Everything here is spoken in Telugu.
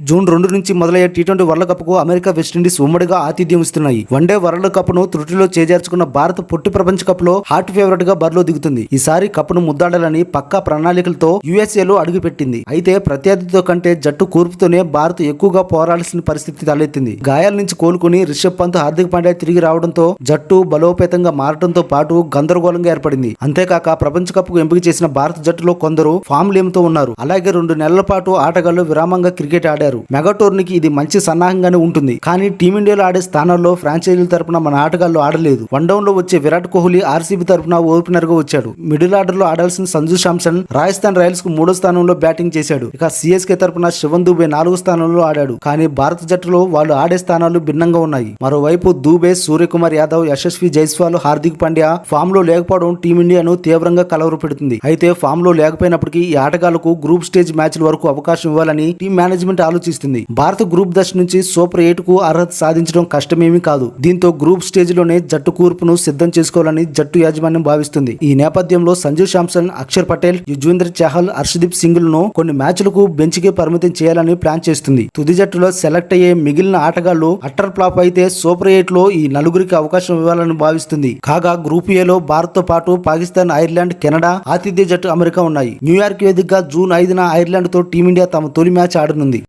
జూన్ 2 నుంచి మొదలయ్యే టీ20 వరల్డ్ కప్ కు అమెరికా, వెస్టిండీస్ ఉమ్మడిగా ఆతిథ్యం ఇస్తున్నాయి. వన్డే వరల్డ్ కప్ ను త్రుటిలో చేజార్చుకున్న భారత్ పొట్టి ప్రపంచ కప్ లో హాట్ ఫేవరెట్ గా బరిలో దిగుతుంది. ఈసారి కప్ను ముద్దాడాలని పక్కా ప్రణాళికలతో యుఎస్ఏలో అడుగుపెట్టింది. అయితే ప్రత్యర్థితో కంటే జట్టు కూర్పుతోనే భారత్ ఎక్కువగా పోరాడాల్సిన పరిస్థితి తలెత్తింది. గాయాల నుంచి కోలుకుని రిషబ్ పంత్, హార్దిక్ పాండ్యా తిరిగి రావడంతో జట్టు బలోపేతంగా మారడంతో పాటు గందరగోళంగా ఏర్పడింది. అంతేకాక ప్రపంచ కప్ కు ఎంపిక చేసిన భారత జట్టులో కొందరు ఫామ్ లేమితో ఉన్నారు. అలాగే 2 నెలల పాటు ఆటగాళ్లు విరామంగా క్రికెట్ ఆడారు. మెగా టోర్నీకి ఇది మంచి సన్నాహంగానే ఉంటుంది. కానీ టీమిండియాలో ఆడే స్థానాల్లో ఫ్రాంచైజీల తరపున మన ఆటగాళ్లు ఆడలేదు. వన్ డౌన్ లో వచ్చే విరాట్ కోహ్లీ ఆర్సీబీ తరపున ఓపెనర్ గా వచ్చాడు. మిడిల్ ఆర్డర్ లో ఆడాల్సిన సంజు శాంసన్ రాజస్థాన్ రాయల్స్ కు 3వ స్థానంలో బ్యాటింగ్ చేశాడు. ఇక సిఎస్కే తరపున శివన్ దూబే 4వ స్థానంలో ఆడాడు. కానీ భారత జట్టులో వాళ్ళు ఆడే స్థానాలు భిన్నంగా ఉన్నాయి. మరోవైపు దూబే, సూర్యకుమార్ యాదవ్, యశస్వి జైస్వాల్, హార్దిక్ పాండ్యా ఫామ్ లో లేకపోవడం టీమిండియాను తీవ్రంగా కలవరపెడుతుంది. అయితే ఫామ్ లో లేకపోయినప్పటికీ ఈ ఆటగాళ్లకు గ్రూప్ స్టేజ్ మ్యాచ్ల వరకు అవకాశం ఇవ్వాలని టీం మేనేజ్మెంట్ ఆలోచిస్తుంది. భారత గ్రూప్ దశ నుంచి సూపర్ 8 కు అర్హత సాధించడం కష్టమేమీ కాదు. దీంతో గ్రూప్ స్టేజ్ లోనే జట్టు కూర్పును సిద్ధం చేసుకోవాలని జట్టు యాజమాన్యం భావిస్తుంది. ఈ నేపథ్యంలో సంజు శాంసన్, అక్షర్ పటేల్, యుజ్వేంద్ర చహల్, హర్షదీప్ సింగ్ లను కొన్ని మ్యాచ్లకు బెంచ్ కి పరిమితం చేయాలని ప్లాన్ చేస్తుంది. తుది జట్టులో సెలెక్ట్ అయ్యే మిగిలిన ఆటగాళ్లు అట్టర్ ఫ్లాప్ అయితే సూపర్ 8 లో ఈ నలుగురికి అవకాశం ఇవ్వాలని భావిస్తుంది. కాగా గ్రూప్ ఏలో భారత్ తో పాటు పాకిస్తాన్, ఐర్లాండ్, కెనడా, ఆతిథ్య జట్టు అమెరికా ఉన్నాయి. న్యూయార్క్ వేదికగా జూన్ 5న ఐర్లాండ్ తో టీమిండియా తమ తొలి మ్యాచ్ ఆడనుంది.